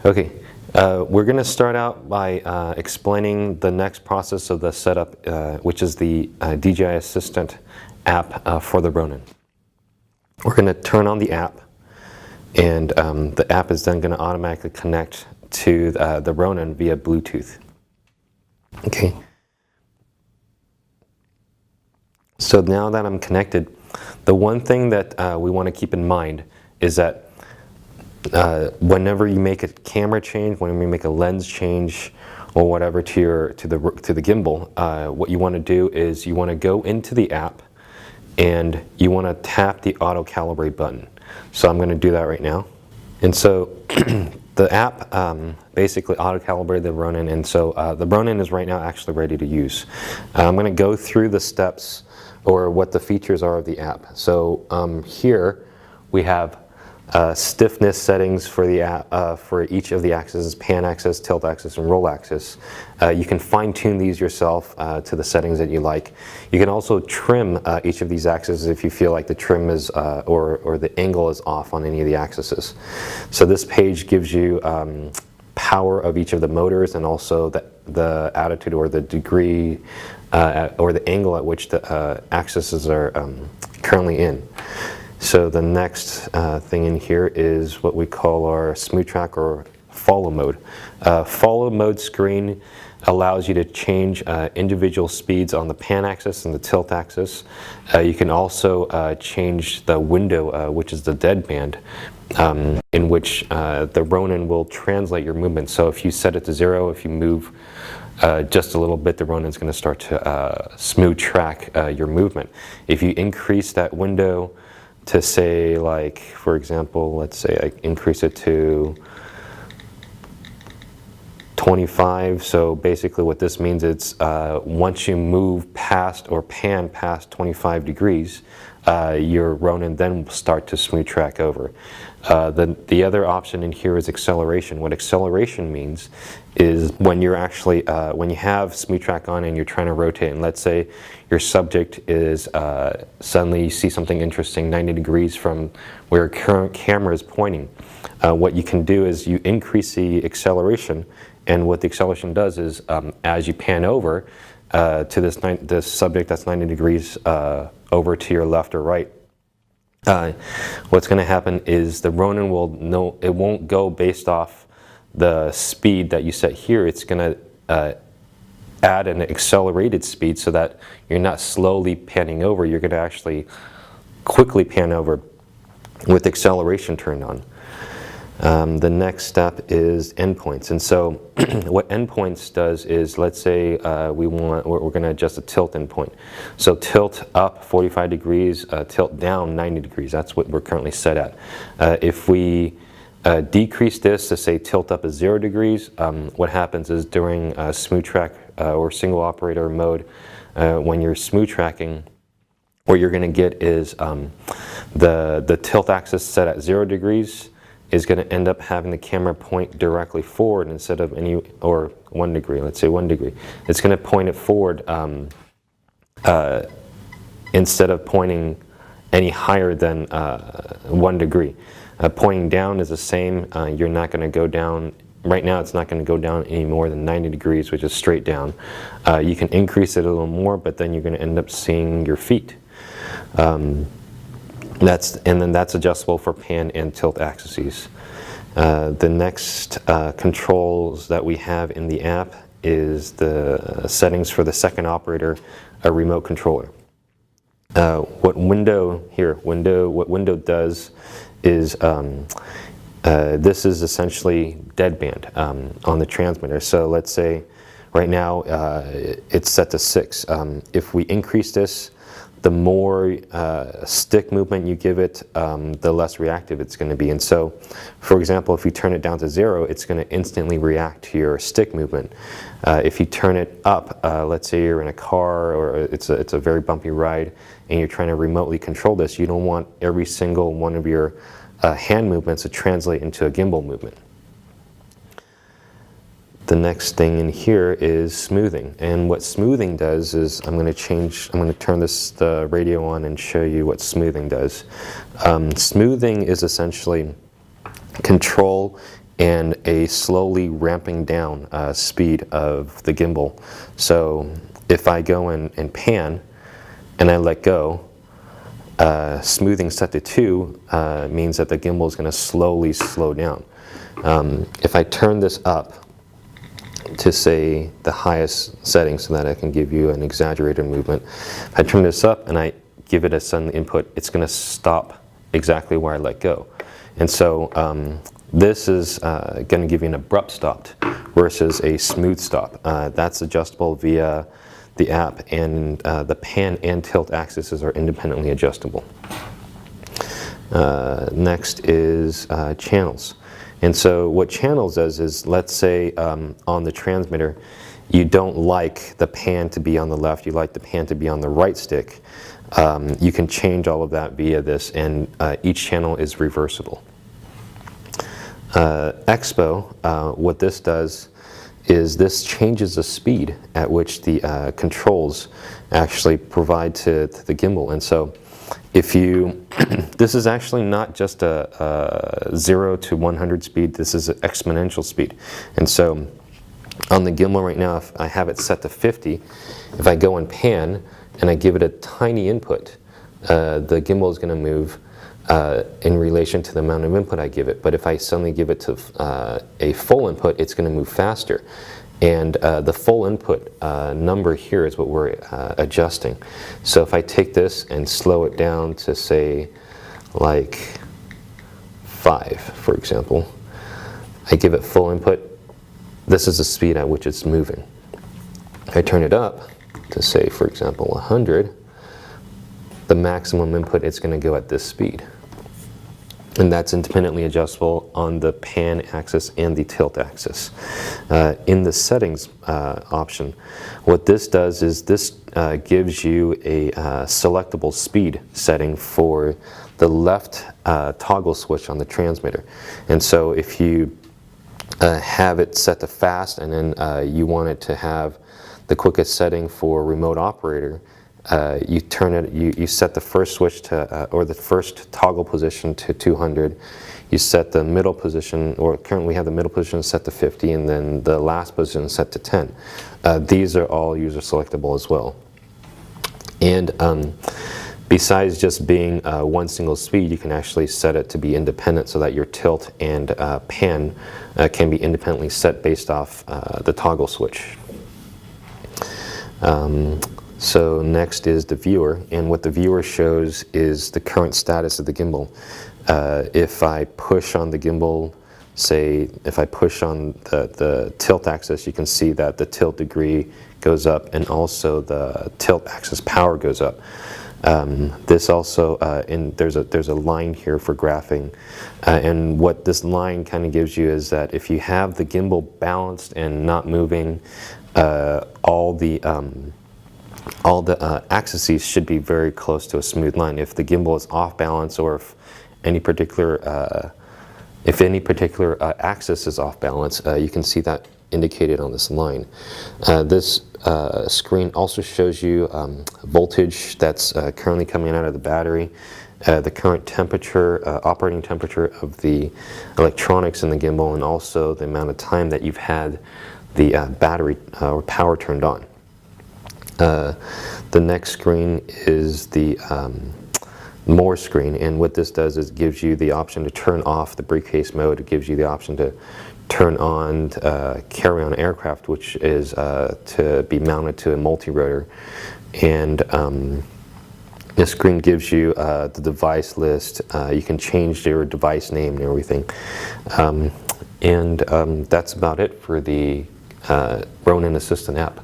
Okay, we're going to start out by explaining the next process of the setup, which is the DJI Assistant app for the Ronin. We're going to turn on the app, and the app is then going to automatically connect to the Ronin via Bluetooth. Okay. So now that I'm connected, the one thing that we want to keep in mind is that whenever you make a camera change, whenever you make a lens change, or whatever to the gimbal, what you want to do is you want to go into the app and you want to tap the auto calibrate button. So I'm going to do that right now. And so the app basically auto calibrated the Ronin, and so the Ronin is right now actually ready to use. I'm going to go through the steps or what the features are of the app. So here we have stiffness settings for the app, for each of the axes: pan axis, tilt axis, and roll axis. You can fine-tune these yourself to the settings that you like. You can also trim each of these axes if you feel like the trim is or the angle is off on any of the axes. So this page gives you power of each of the motors, and also the attitude or the degree or the angle at which the axes are currently in. So the next thing in here is what we call our smooth track or follow mode. Follow mode screen allows you to change individual speeds on the pan axis and the tilt axis. You can also change the window, which is the deadband, in which the Ronin will translate your movement. So if you set it to 0, if you move just a little bit, the Ronin's going to start to smooth track your movement. If you increase that window to, say, like, for example, let's say I increase it to 25. So basically what this means is once you move past or pan past 25 degrees, your Ronin then will start to smooth track over. The other option in here is acceleration. What acceleration means is when you're actually, when you have smooth track on and you're trying to rotate, and let's say your subject is suddenly you see something interesting 90 degrees from where your current camera is pointing. What you can do is you increase the acceleration, and what the acceleration does is as you pan over to this subject that's 90 degrees over to your left or right, what's going to happen is the Ronin will know, it won't go based off the speed that you set here. It's going to add an accelerated speed so that you're not slowly panning over. You're going to actually quickly pan over with acceleration turned on. The next step is endpoints. And so what endpoints does is, let's say we're going to adjust a tilt endpoint. So tilt up 45 degrees, tilt down 90 degrees. That's what we're currently set at. If we decrease this to, say, tilt up is 0 degrees, what happens is during smooth track or single operator mode, when you're smooth tracking, what you're going to get is the tilt axis set at 0 degrees is going to end up having the camera point directly forward instead of or 1 degree, let's say 1 degree. It's going to point it forward instead of pointing any higher than 1 degree. Pointing down is the same. You're not going to go down. Right now it's not going to go down any more than 90 degrees, which is straight down. You can increase it a little more, but then you're going to end up seeing your feet. And then that's adjustable for pan and tilt axes. The next controls that we have in the app is the settings for the second operator, a remote controller. What window does is this is essentially deadband on the transmitter. So let's say right now it's set to 6. If we increase this, the more stick movement you give it, the less reactive it's going to be. And so, for example, if you turn it down to 0, it's going to instantly react to your stick movement. If you turn it up, let's say you're in a car or it's a very bumpy ride and you're trying to remotely control this, you don't want every single one of your hand movements to translate into a gimbal movement. The next thing in here is smoothing, and what smoothing does is I'm going to turn the radio on and show you what smoothing does. Smoothing is essentially control and a slowly ramping down speed of the gimbal. So if I go in and pan and I let go, smoothing set to 2 means that the gimbal is going to slowly slow down. If I turn this up to say the highest setting so that I can give you an exaggerated movement, if I turn this up and I give it a sudden input, it's going to stop exactly where I let go. And so this is going to give you an abrupt stop versus a smooth stop. That's adjustable via the app, and the pan and tilt axes are independently adjustable. Next is channels. And so what channels does is, let's say on the transmitter, you don't like the pan to be on the left, you like the pan to be on the right stick. You can change all of that via this, and each channel is reversible. Expo, what this does is this changes the speed at which the controls actually provide to the gimbal. And so if you, this is actually not just a 0 to 100 speed, this is an exponential speed. And so on the gimbal right now, if I have it set to 50, if I go and pan and I give it a tiny input, the gimbal is going to move in relation to the amount of input I give it. But if I suddenly give it to a full input, it's going to move faster. And the full input number here is what we're adjusting. So if I take this and slow it down to say like 5, for example, I give it full input, this is the speed at which it's moving. I turn it up to say, for example, 100, the maximum input, it's going to go at this speed. And that's independently adjustable on the pan axis and the tilt axis. In the settings option, what this does is this gives you a selectable speed setting for the left toggle switch on the transmitter. And so if you have it set to fast and then you want it to have the quickest setting for remote operator, you turn it, you set the first switch to, or the first toggle position to 200. You set the middle position, or currently we have the middle position set to 50, and then the last position set to 10. These are all user selectable as well. And besides just being one single speed, you can actually set it to be independent so that your tilt and pan can be independently set based off the toggle switch. So next is the viewer, and what the viewer shows is the current status of the gimbal. If I push on the gimbal, say if I push on the tilt axis, you can see that the tilt degree goes up and also the tilt axis power goes up. This also, there's a line here for graphing, and what this line kind of gives you is that if you have the gimbal balanced and not moving, all the axes should be very close to a smooth line. If the gimbal is off balance, or if any particular axis is off balance, you can see that indicated on this line. This screen also shows you voltage that's currently coming out of the battery, the current temperature, operating temperature of the electronics in the gimbal, and also the amount of time that you've had the battery or power turned on. The next screen is the more screen, and what this does is it gives you the option to turn off the briefcase mode. It gives you the option to turn on carry-on aircraft, which is to be mounted to a multi-rotor. And this screen gives you the device list. You can change your device name and everything. And that's about it for the Ronin Assistant app.